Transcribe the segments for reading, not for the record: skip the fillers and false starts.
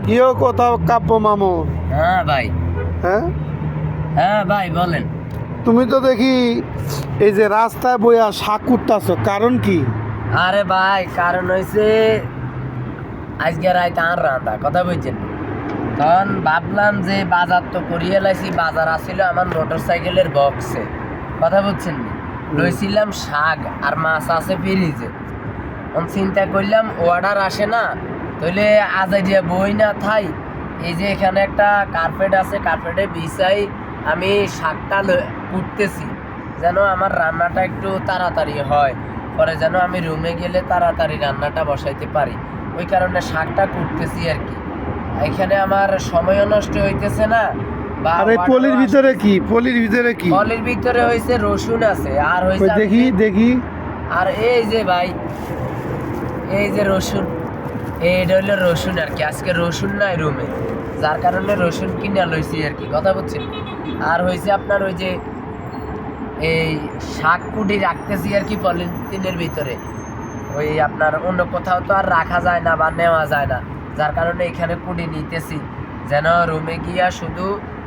কিও কোথাও কাব্য মামু? হ্যাঁ ভাই। হ্যাঁ হ্যাঁ ভাই বলেন। তুমি তো দেখি এই যে রাস্তায় বইয়া শাক কুটতাছো, কারণ কি? আরে ভাই কারণ হয়েছে আজকে রাত আর রান্না কথা বলছেন, তখন ভাবলাম যে বাজার তো করিয়ে লাইছি, বাজার আসছিল আমার মোটর সাইকেলের বক্সে কথা বলছেন, লইছিলাম শাক আর মাছ আছে ফ্রিজে। আমি চিন্তা করলাম অর্ডার আসে না তাহলে আজ যে বই না থাই, এই যে এখানে একটা কার্পেট আছে, কার্পেটে বিছাই আমি শাকটা কুটতেছি যেন আমার রান্নাটা একটু তাড়াতাড়ি হয়, পরে যেন আমি রুমে গেলে তাড়াতাড়ি রান্নাটা বসাইতে পারি, ওই কারণে শাকটা কুটতেছি আর কি। এখানে আমার সময়ও নষ্ট হইতেছে না। বা আর এই পলির ভিতরে কি? পলির ভিতরে কি? ফলের ভিতরে হয়েছে রসুন আছে আর ওই হয়েছে দেখি দেখি। আর এই যে ভাই এই যে রসুন, এইটা হইলো রসুন আর কি। আজকে রসুন নাই রুমে, যার কারণে রসুন কিনে লইছি আর কি কথা বলছেন। আর হয়েছে আপনার ওই যে এই শাক কুটি রাখতেছি আর কি পলিথিনের ভিতরে, ওই আপনার অন্য কোথাও তো আর রাখা যায় না বা নেওয়া যায় না, যার কারণে এখানে কুটি নিতেছি যেন রুমে গিয়া শুধু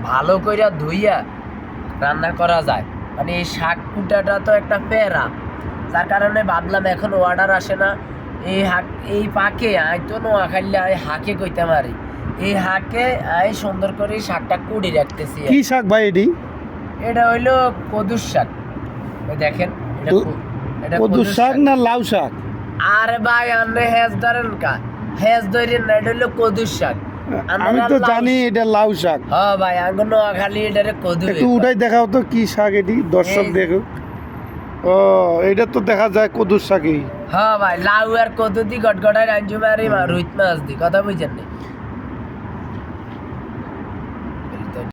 ভালো কইরা ধুইয়া রান্না করা যায়। মানে এই শাক কুটাটা তো একটা প্যারা, যার কারণে ভাবলাম এখন অর্ডার আসে না, এই পাকে আই তো নোয়া খাইলে আই হাকে কইতে পারি, এই হাকে আই সুন্দর করে শাকটা কুড়ি রাখতেছি। কি শাক ভাই এটি? এটা হইলো কদুর শাক, ওই দেখেন এটা এটা কদুর শাক না লাউ শাক? আরে ভাই আমরা হেজ ধরেন কা, হেজ ধরেন না, এটা হইলো কদুর শাক। আমি তো জানি এটা লাউ শাক। হ্যাঁ ভাই আঙ্গ নোয়াখালী এটারে কদু। একটু উঠাই দেখাও তো কি শাক এটি, দর্শক দেখো। ও এটা তো দেখা যায় কদুর শাকই। হ্যাঁ ভাই লাউ আর কদু দি গটগটায় রাঞ্জু মারি রুইত মাছ দি কথা বুঝছেন না।